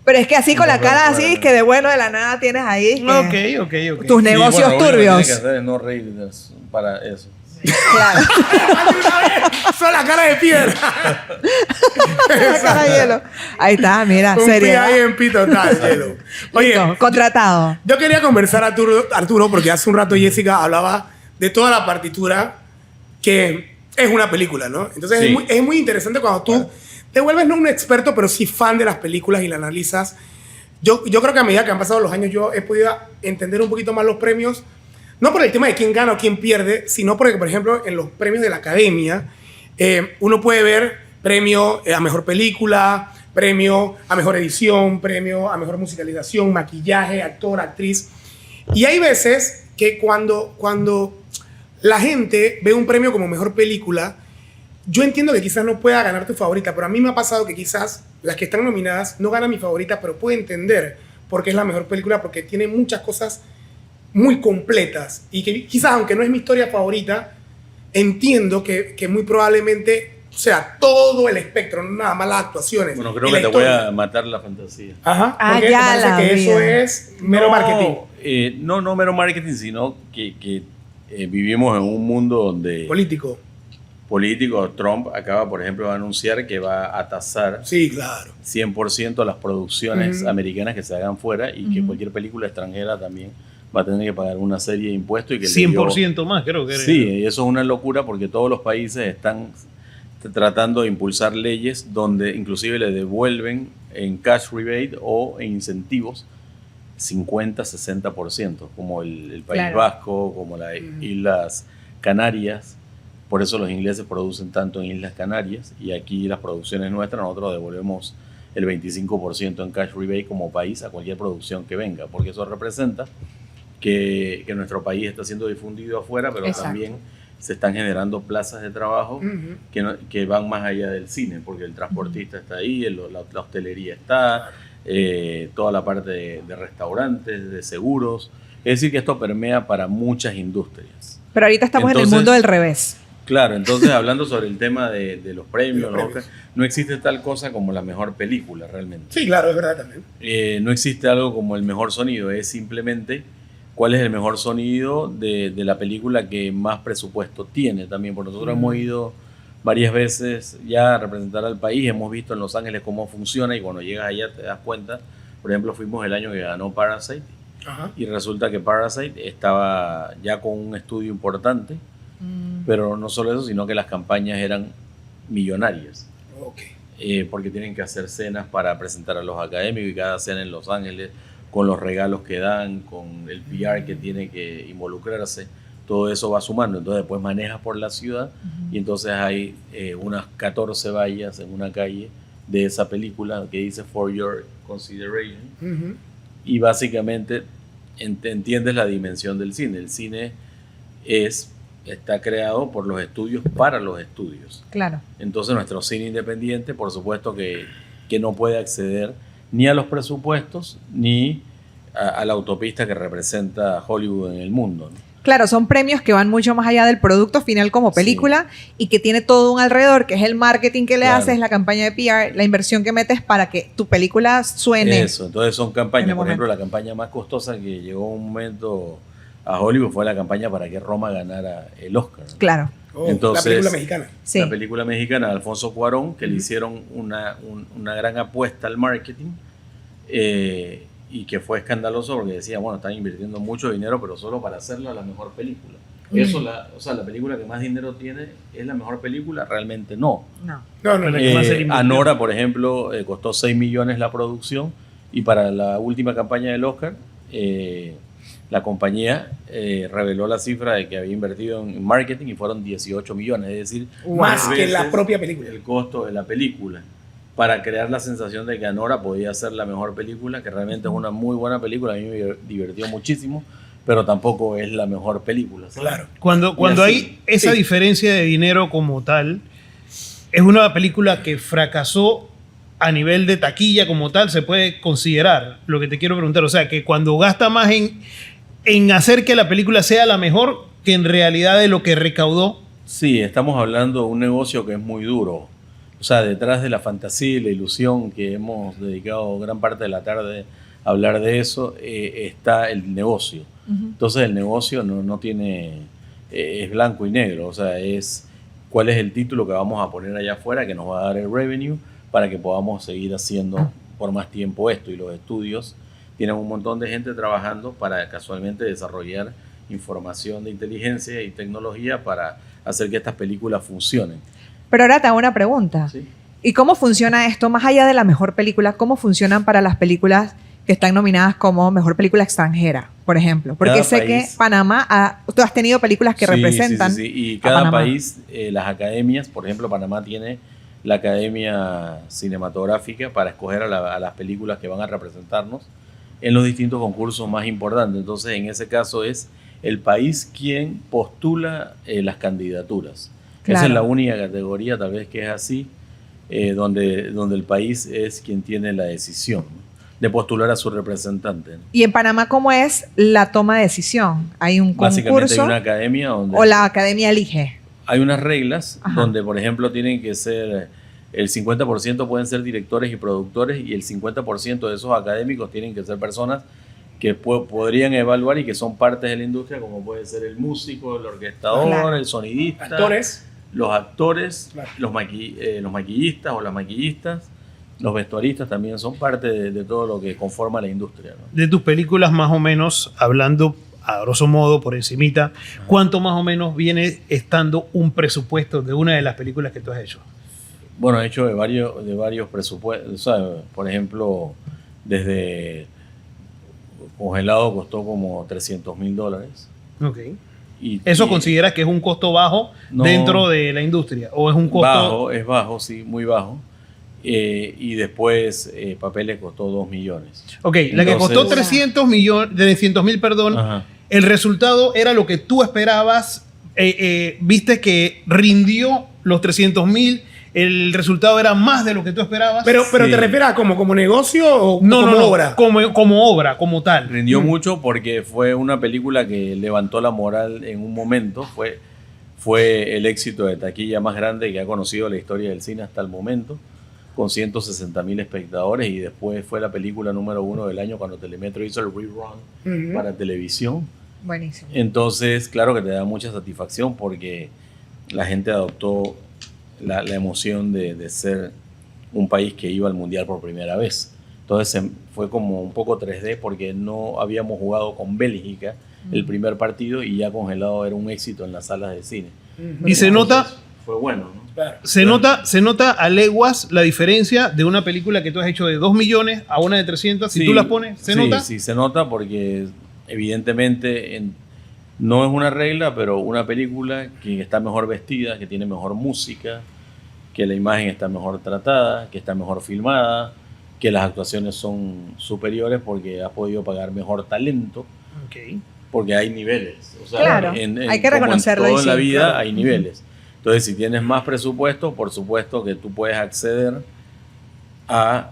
Pero es que así con la cara así, que de bueno de la nada tienes ahí. que Ok. Tus Sí, negocios bueno, lo único que turbios. tiene que hacer es no reír para eso. Claro. Son la cara de piedra. La cara de hielo. Ahí está, mira, Un serio. pie ahí en pito total, hielo. Oye, Contratado. yo quería conversar a Arturo, porque hace un rato Jessica hablaba de toda la partitura que es una película, ¿no? Entonces Sí. es muy interesante cuando tú te vuelves no un experto, pero sí fan de las películas y la analizas. Yo creo que a medida que han pasado los años yo he podido entender un poquito más los premios, no por el tema de quién gana o quién pierde, sino porque, por ejemplo, en los premios de la Academia, uno puede ver premio a mejor película, premio a mejor edición, premio a mejor musicalización, maquillaje, actor, actriz. Y hay veces que cuando la gente ve un premio como mejor película, yo entiendo que quizás no pueda ganar tu favorita, pero a mí me ha pasado que quizás las que están nominadas no ganan mi favorita, pero puedo entender por qué es la mejor película, porque tiene muchas cosas muy completas y que quizás, aunque no es mi historia favorita, entiendo que muy probablemente, o sea, todo el espectro, no nada más las actuaciones. Bueno, creo y que la te voy historia. a matar la fantasía. Ajá, Ah, porque ya te parece la que eso vi. es mero marketing. No mero marketing, sino que vivimos en un mundo donde Político. políticos, Trump acaba, por ejemplo, de anunciar que va a tasar Sí, claro. 100% las producciones Ujú. americanas que se hagan fuera y que cualquier película extranjera también va a tener que pagar una serie de impuestos. Y que le dio- 100% más, creo que era. Sí, y eso es una locura porque todos los países están tratando de impulsar leyes donde inclusive le devuelven en cash rebate o en incentivos 50-60%, como el País Claro. Vasco, como las Islas Canarias. Por eso los ingleses producen tanto en Islas Canarias y aquí las producciones nuestras nosotros devolvemos el 25% en cash rebate como país a cualquier producción que venga, porque eso representa que nuestro país está siendo difundido afuera, pero Exacto. también se están generando plazas de trabajo Ujú. que van más allá del cine, porque el transportista está ahí, la hostelería está, toda la parte de restaurantes, de seguros. Es decir, que esto permea para muchas industrias. Pero ahorita estamos en Entonces- el mundo del revés. Claro, entonces hablando sobre el tema de los premios, Los ¿no? premios. No existe tal cosa como la mejor película realmente. Sí, claro, es verdad también. No existe algo como el mejor sonido, es simplemente cuál es el mejor sonido de la película que más presupuesto tiene también, porque nosotros hemos ido varias veces ya a representar al país, hemos visto en Los Ángeles cómo funciona y cuando llegas allá te das cuenta. Por ejemplo, fuimos el año que ganó Parasite Ajá. y resulta que Parasite estaba ya con un estudio importante, pero no solo eso, sino que las campañas eran millonarias. Ok. Porque tienen que hacer cenas para presentar a los académicos y cada cena en Los Ángeles, con los regalos que dan, con el PR que tiene que involucrarse, todo eso va sumando. Entonces después manejas por la ciudad y entonces hay unas 14 vallas en una calle de esa película que dice For Your Consideration Ujú. y básicamente entiendes la dimensión del cine. El cine está creado por los estudios para los estudios. Claro. Entonces nuestro cine independiente, por supuesto que no puede acceder ni a los presupuestos ni a la autopista que representa Hollywood en el mundo, ¿no? Claro, son premios que van mucho más allá del producto final como película y que tiene todo un alrededor, que es el marketing que le Claro. haces, la campaña de PR, la inversión que metes para que tu película suene. Eso, entonces son En campañas. el Por ejemplo, momento. la campaña más costosa que llegó un momento a Hollywood fue la campaña para que Roma ganara el Oscar, ¿no? Claro. Oh, Entonces- la película mexicana. Sí. La película mexicana de Alfonso Cuarón, que le hicieron una gran apuesta al marketing y que fue escandaloso porque decía, bueno, están invirtiendo mucho dinero, pero solo para hacerla la mejor película. Eso, o sea, la película que más dinero tiene es la mejor película, realmente no. No. No, no, no. La que más se le invirtió. Anora, por ejemplo, costó 6 millones la producción y para la última campaña del Oscar, la compañía reveló la cifra de que había invertido en marketing y fueron 18 millones, es decir, Más tres que la veces propia película. el costo de la película, para crear la sensación de que Anora podía ser la mejor película, que realmente es una muy buena película, a mí me divirtió muchísimo, pero tampoco es la mejor película, ¿sabes? Claro. Cuando Y así. hay esa Sí. diferencia de dinero como tal, es una película que fracasó a nivel de taquilla como tal se puede considerar? Lo que te quiero preguntar, o sea, que cuando gasta más en hacer que la película sea la mejor que en realidad de lo que recaudó. Sí, estamos hablando de un negocio que es muy duro. O sea, detrás de la fantasía y la ilusión que hemos dedicado gran parte de la tarde a hablar de eso, está el negocio. Entonces el negocio no tiene, es blanco y negro, o sea, es cuál es el título que vamos a poner allá afuera que nos va a dar el revenue para que podamos seguir haciendo por más tiempo esto. Y los estudios tienen un montón de gente trabajando para casualmente desarrollar información de inteligencia y tecnología para hacer que estas películas funcionen. Pero ahora te hago una pregunta. ¿Sí? ¿Y cómo funciona esto, más allá de la mejor película, cómo funcionan para las películas que están nominadas como mejor película extranjera, por ejemplo? Porque Cada sé país, que Panamá, tú has tenido películas que representan Sí. Y a cada Panamá. país, las academias, por ejemplo, Panamá tiene la Academia Cinematográfica para escoger a las películas que van a representarnos en los distintos concursos más importantes. Entonces, en ese caso es el país quien postula las candidaturas. Claro. Esa es la única categoría, tal vez, que es así, donde el país es quien tiene la decisión, ¿no?, de postular a su representante, ¿no? Y en Panamá, ¿cómo es la toma de decisión? ¿Hay un Básicamente concurso hay una academia donde o la academia elige? hay unas reglas. Ajá. Donde, por ejemplo, tienen que ser el 50% pueden ser directores y productores, y el 50% de esos académicos tienen que ser personas que podrían evaluar y que son partes de la industria, como puede ser el músico, el orquestador, Claro. el sonidista, Actores. los actores, Claro. los maquillistas o las maquillistas, los vestuaristas también son parte de todo lo que conforma la industria, ¿no? De tus películas, más o menos, hablando a grosso modo, por encimita, ¿cuánto más o menos viene estando un presupuesto de una de las películas que tú has hecho? Bueno, he hecho de varios presupuestos. O sea, por ejemplo, desde Congelado costó como $300,000. Ok. Y, ¿Eso y consideras que es un costo bajo No. dentro de la industria? ¿O es un costo bajo? Es bajo, sí, muy bajo. Y después Papeles costó 2 millones. Ok, la que Entonces- costó 300,000, perdón, Ajá. el resultado era lo que tú esperabas, viste que rindió los 300,000, el resultado era más de lo que tú esperabas. Pero Sí. ¿te refieres a como negocio o no, como no, no, obra? como obra, como tal. Rindió mucho porque fue una película que levantó la moral en un momento. Fue el éxito de taquilla más grande que ha conocido la historia del cine hasta el momento, con 160,000 espectadores, y después fue la película número 1 del año cuando Telemetro hizo el rerun Ujú. para televisión. Buenísimo. Entonces, claro que te da mucha satisfacción porque la gente adoptó la emoción de ser un país que iba al mundial por primera vez. Entonces fue como un poco 3D porque no habíamos jugado con Bélgica el primer partido y ya Congelado era un éxito en las salas de cine. Y se nota, Fue bueno, ¿no? Claro. se nota a leguas la diferencia de una película que tú has hecho de 2 millones a una de 300. Si Sí, tú las pones, ¿se sí, nota? Sí, se nota porque evidentemente no es una regla, pero una película que está mejor vestida, que tiene mejor música, que la imagen está mejor tratada, que está mejor filmada, que las actuaciones son superiores porque ha podido pagar mejor talento, Ok. porque hay niveles. O sea, Claro, hay que como reconocerlo En y todo en la sí, vida claro. hay niveles. Entonces, si tienes más presupuesto, por supuesto que tú puedes acceder a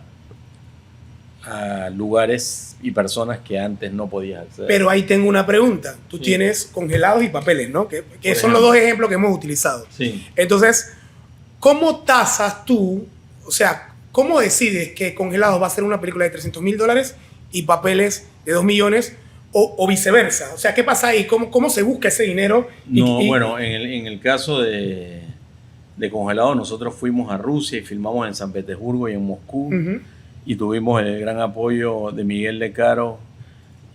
lugares y personas que antes no podías acceder. Pero ahí tengo una pregunta. Tú Sí. tienes Congelados y Papeles, ¿no? Que Por son los ejemplo. dos ejemplos que hemos utilizado. Sí. Entonces, ¿cómo tasas tú? O sea, ¿cómo decides que Congelados va a ser una película de $300,000 y Papeles de 2 millones? O viceversa. O sea, ¿qué pasa ahí? ¿Cómo se busca ese dinero? No, bueno, en el caso de Congelado, nosotros fuimos a Rusia y filmamos en San Petersburgo y en Moscú. Ujú. Y tuvimos el gran apoyo de Miguel de Caro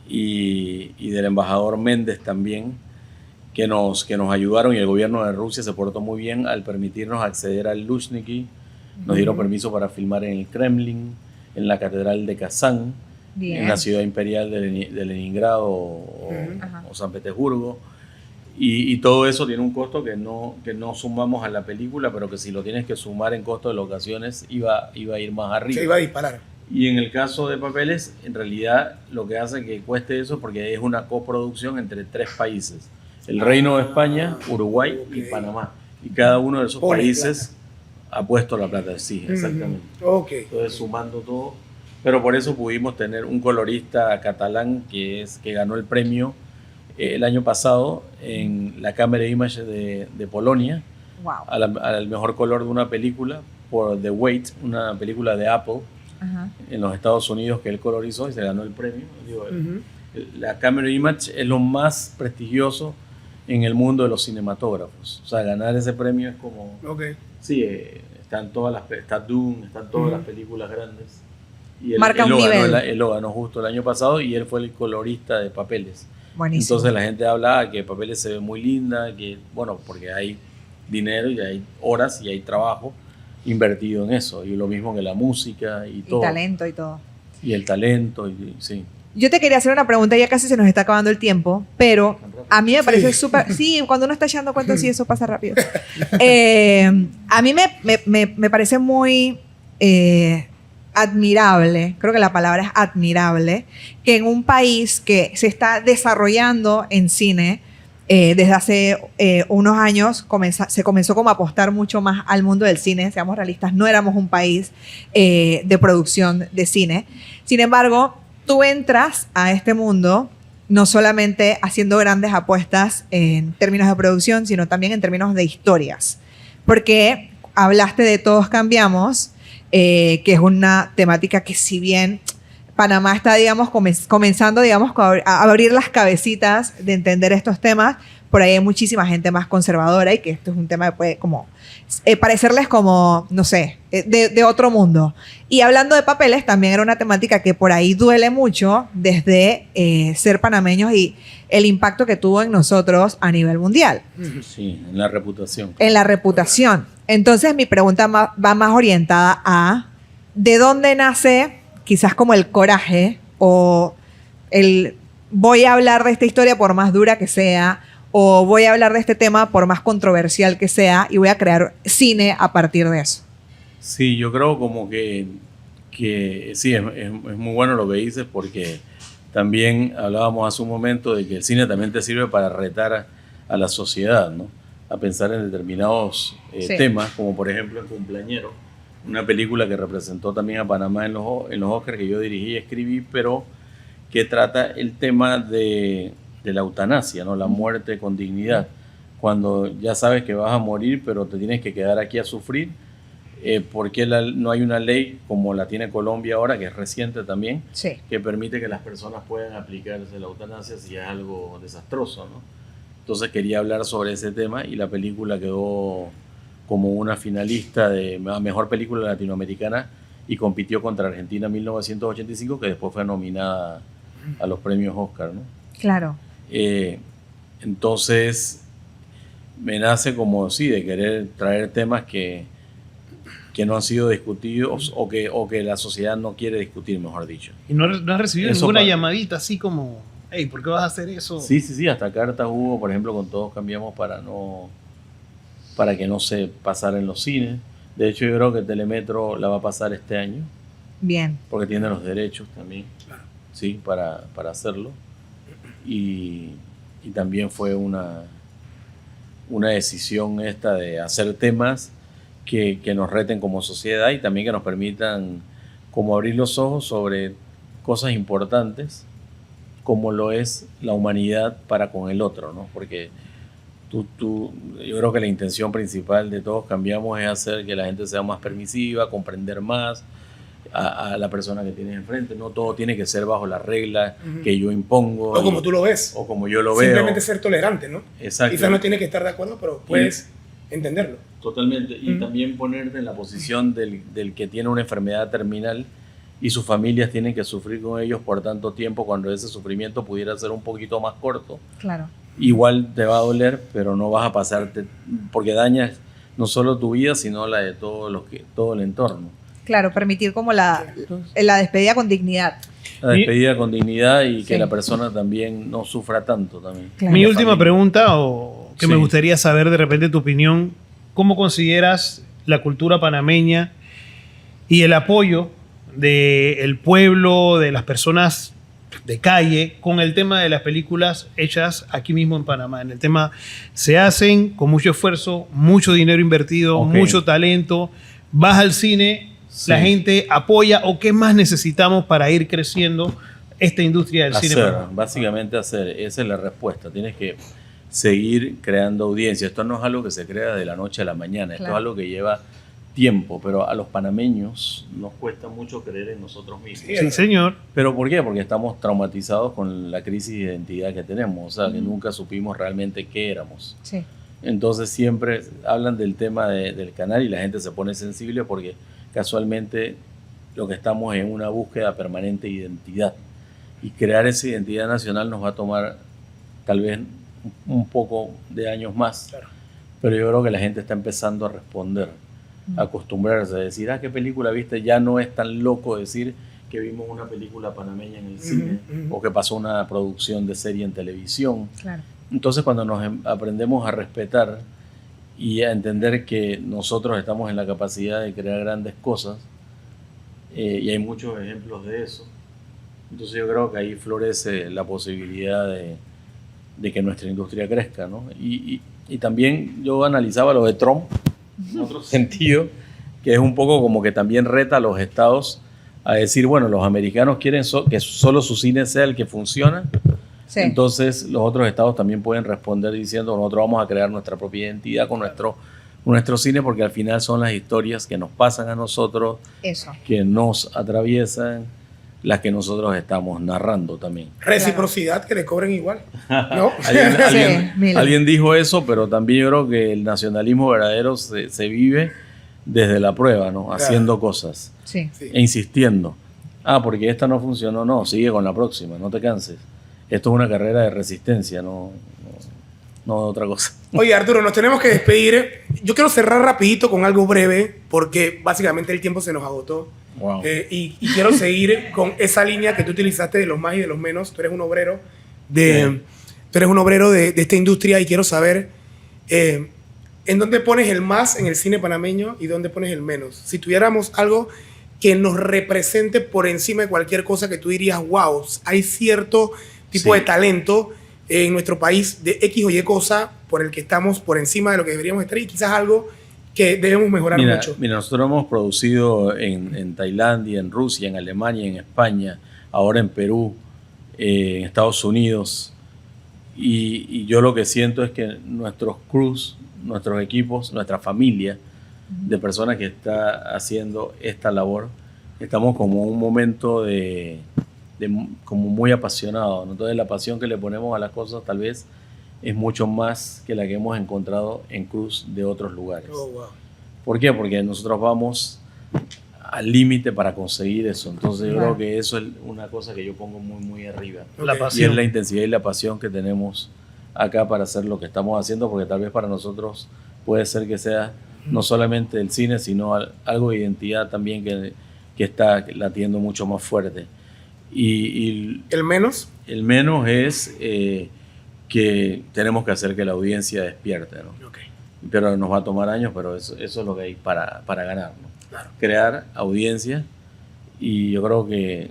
y del embajador Méndez también, que nos ayudaron, y el gobierno de Rusia se portó muy bien al permitirnos acceder al Luzhniki. Nos dieron permiso para filmar en el Kremlin, en la Catedral de Kazán, Bien. en la ciudad imperial de Leningrado Ajá. o San Petersburgo. Y todo eso tiene un costo que no sumamos a la película, pero que si lo tienes que sumar en costo de locaciones iba a ir más arriba. Se iba a disparar. Y en el caso de Papeles, en realidad lo que hace que cueste eso porque es una coproducción entre 3 países: el Reino de España, Uruguay y ok. Panamá. Y cada uno de esos Pone países ha puesto la plata, sí, exactamente. Ok. Entonces, sumando todo. Pero por eso pudimos tener un colorista catalán que ganó el premio el año pasado en la Camera Image de Polonia Wow. al mejor color de una película por The Wait, una película de Apple Ajá. en los Estados Unidos que él colorizó y se ganó el premio. Digo, la Camera Image es lo más prestigioso en el mundo de los cinematógrafos. O sea, ganar ese premio es como... Ok. Sí, están todas está Dune, están todas las películas grandes. Y Marca un lo ganó, nivel. él lo ganó justo el año pasado y él fue el colorista de Papeles. Buenísimo. Entonces la gente habla que Papeles se ve muy linda, que bueno, porque hay dinero y hay horas y hay trabajo invertido en eso. Y lo mismo que la música y todo. Y talento y todo. Y el talento, y sí. Yo te quería hacer una pregunta, ya casi se nos está acabando el tiempo, pero a mí me parece súper... Sí, cuando uno está echando cuentos, sí, eso pasa rápido. A mí me parece muy admirable, creo que la palabra es admirable, que en un país que se está desarrollando en cine, desde hace unos años se comenzó como a apostar mucho más al mundo del cine, seamos realistas, no éramos un país de producción de cine. Sin embargo, tú entras a este mundo no solamente haciendo grandes apuestas en términos de producción, sino también en términos de historias. Porque hablaste de Todos Cambiamos, que es una temática que si bien Panamá está, digamos, comenzando, digamos, a abrir las cabecitas de entender estos temas, por ahí hay muchísima gente más conservadora y que esto es un tema que puede como parecerles como, no sé, de otro mundo. Y hablando de Papeles, también era una temática que por ahí duele mucho desde ser panameños y el impacto que tuvo en nosotros a nivel mundial. Sí, en la reputación. En la reputación. Entonces mi pregunta va más orientada a ¿de dónde nace quizás como el coraje o el voy a hablar de esta historia por más dura que sea, o voy a hablar de este tema por más controversial que sea y voy a crear cine a partir de eso? Sí, yo creo como que sí, es muy bueno lo que dices, porque también hablábamos hace un momento de que el cine también te sirve para retar a la sociedad, ¿no? A pensar en determinados Sí. temas, como por ejemplo El Cumpleañero, una película que representó también a Panamá en los Oscars, que yo dirigí y escribí, pero que trata el tema de la eutanasia, ¿no? La muerte con dignidad. Cuando ya sabes que vas a morir, pero te tienes que quedar aquí a sufrir, porque no hay una ley como la tiene Colombia ahora, que es reciente también, Sí. que permite que las personas puedan aplicarse la eutanasia si es algo desastroso, ¿no? Entonces quería hablar sobre ese tema y la película quedó como una finalista de mejor película latinoamericana y compitió contra Argentina en 1985, que después fue nominada a los premios Oscar, ¿no? Claro. Entonces me nace como sí de querer traer temas que no han sido discutidos o que la sociedad no quiere discutir, mejor dicho. Y no has recibido Eso ninguna para- llamadita así como, hey, ¿por qué vas a hacer eso? Sí, hasta cartas hubo, por ejemplo, con Todos Cambiamos para que no se pasara en los cines. De hecho, yo creo que Telemetro la va a pasar este año, Bien. porque tiene los derechos también, sí, para hacerlo. Y también fue una decisión esta de hacer temas que nos reten como sociedad y también que nos permitan como abrir los ojos sobre cosas importantes como lo es la humanidad para con el otro, ¿no? Porque yo creo que la intención principal de Todos Cambiamos es hacer que la gente sea más permisiva, comprender más a la persona que tienes enfrente. No todo tiene que ser bajo la regla que yo impongo. O como tú lo ves. O como yo lo veo. Simplemente ser tolerante, ¿no? Exacto. Quizás no tienes que estar de acuerdo, pero puedes entenderlo. Totalmente. Y también ponerte en la posición del que tiene una enfermedad terminal y sus familias tienen que sufrir con ellos por tanto tiempo, cuando ese sufrimiento pudiera ser un poquito más corto. Claro. Igual te va a doler, pero no vas a pasarte, porque dañas no solo tu vida, sino la de todo el entorno. Claro, permitir como la despedida con dignidad. La despedida con dignidad y que Sí. la persona también no sufra tanto también. Claro. Mi La última familia. pregunta, o que me Sí. gustaría saber de repente tu opinión, ¿cómo consideras la cultura panameña y el apoyo del pueblo, de las personas de calle con el tema de las películas hechas aquí mismo en Panamá. En el tema se hacen con mucho esfuerzo, mucho dinero invertido, Ok. mucho talento. Vas al cine, Sí. la gente apoya o qué más necesitamos para ir creciendo esta industria del cine. Hacer, básicamente hacer. Esa es la respuesta. Tienes que seguir creando audiencia. Esto no es algo que se crea de la noche a la mañana. Esto Claro. es algo que lleva tiempo, pero a los panameños nos cuesta mucho creer en nosotros mismos. Sí, señor. ¿Pero por qué? Porque estamos traumatizados con la crisis de identidad que tenemos, o sea, que nunca supimos realmente qué éramos. Sí. Entonces siempre hablan del tema del canal y la gente se pone sensible porque casualmente lo que estamos es en una búsqueda permanente de identidad. Y crear esa identidad nacional nos va a tomar tal vez un poco de años más. Claro. Pero yo creo que la gente está empezando a responder, a acostumbrarse a decir, ¿qué película viste? Ya no es tan loco decir que vimos una película panameña en el cine ujú. o que pasó una producción de serie en televisión. Claro. Entonces cuando nos aprendemos a respetar y a entender que nosotros estamos en la capacidad de crear grandes cosas, y hay muchos ejemplos de eso, entonces yo creo que ahí florece la posibilidad de que nuestra industria crezca, ¿no? Y también yo analizaba lo de Trump en otro sentido, que es un poco como que también reta a los estados a decir, bueno, los americanos quieren que solo su cine sea el que funciona. Sí. Entonces los otros estados también pueden responder diciendo nosotros vamos a crear nuestra propia identidad con nuestro cine, porque al final son las historias que nos pasan a nosotros, Eso. que nos atraviesan, las que nosotros estamos narrando también. Reciprocidad, que le cobren igual. ¿No? Alguien dijo eso, pero también yo creo que el nacionalismo verdadero se vive desde la prueba, ¿no? Claro. Haciendo cosas Sí. Sí. e insistiendo. Porque esta no funcionó, no, sigue con la próxima, no te canses. Esto es una carrera de resistencia, no otra cosa. Oye, Arturo, nos tenemos que despedir. Yo quiero cerrar rapidito con algo breve, porque básicamente el tiempo se nos agotó. Wow. Y quiero seguir con esa línea que tú utilizaste de los más y de los menos. Tú eres un obrero de esta industria y quiero saber en dónde pones el más en el cine panameño y dónde pones el menos. Si tuviéramos algo que nos represente por encima de cualquier cosa que tú dirías, wow, hay cierto tipo Sí. de talento en nuestro país de X o Y cosa por el que estamos por encima de lo que deberíamos estar y quizás algo que debemos mejorar mucho. Mira, nosotros hemos producido en Tailandia, en Rusia, en Alemania, en España, ahora en Perú, en Estados Unidos. Y yo lo que siento es que nuestros crews, nuestros equipos, nuestra familia de personas que está haciendo esta labor, estamos como en un momento de como muy apasionado, ¿no? Entonces la pasión que le ponemos a las cosas tal vez es mucho más que la que hemos encontrado en cruz de otros lugares. Oh, wow. ¿Por qué? Porque nosotros vamos al límite para conseguir eso. Entonces yo Claro. creo que eso es una cosa que yo pongo muy, muy arriba. La Ok. Y pasión. es la intensidad y la pasión que tenemos acá para hacer lo que estamos haciendo, porque tal vez para nosotros puede ser que sea no solamente el cine, sino algo de identidad también que está latiendo mucho más fuerte. Y ¿El menos? el menos es que tenemos que hacer que la audiencia despierte, ¿no? Ok. Pero nos va a tomar años, pero eso es lo que hay para ganar, ¿no? Claro. Crear audiencia, y yo creo que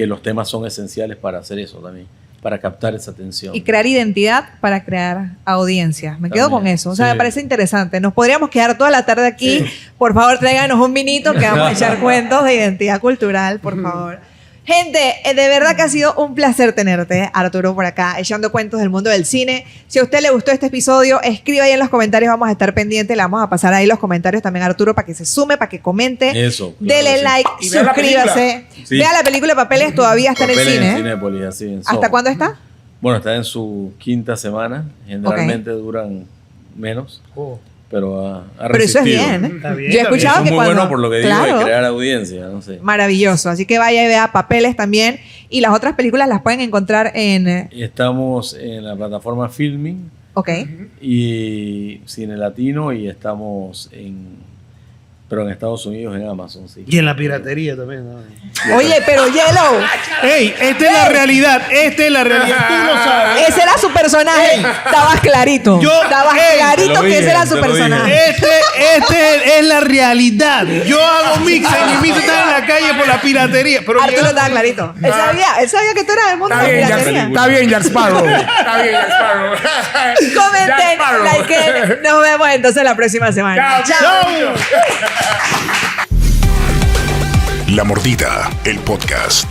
los temas son esenciales para hacer eso también, para captar esa atención. Y crear identidad para crear audiencia. Me quedo También, con eso. O sea, sí. me parece interesante. Nos podríamos quedar toda la tarde aquí. Por favor, tráiganos un vinito que vamos a echar cuentos de identidad cultural, por favor. Gente, de verdad que ha sido un placer tenerte, Arturo, por acá, echando cuentos del mundo del cine. Si a usted le gustó este episodio, escriba ahí en los comentarios, vamos a estar pendientes. Le vamos a pasar ahí los comentarios también a Arturo para que se sume, para que comente. Eso, claro Dele que sí. like, Y vea la suscríbase. Sí. Vea la película Papeles, todavía está en el Papeles cine. ¿eh? Cinépolis, así, en ¿Hasta Soho. cuándo está? Bueno, está en su 5ª semana. Generalmente duran menos, Oh, pero ha Pero eso es resistido. bien. Está bien, Yo he está bien. escuchado Eso es que muy cuando... bueno por lo que digo Claro. de crear audiencia, no sé. Maravilloso. Así que vaya y vea Papeles también. Y las otras películas las pueden encontrar en... Estamos en la plataforma Filming Ok. y Cine Latino, y estamos Pero en Estados Unidos, en Amazon, sí. Y en la piratería también. ¿no? Oye, pero Yellow, ¡Ey! Esta es la realidad. Esta es la realidad. Tú lo sabes. ese era su personaje. Estabas clarito. Estabas Ey, clarito te lo que ese dije, era su te lo dije. personaje. Este es la realidad. Yo hago mixes y mi está en la calle por la piratería. Pero Arturo yo- estaba clarito. Él sabía que tú eras del mundo Está de la bien, piratería. está bien, Jack Sparrow. Está bien, Jack Sparrow. Jack Comenten, Sparrow. like, nos vemos entonces la próxima semana. Chao. La Mordida, el podcast.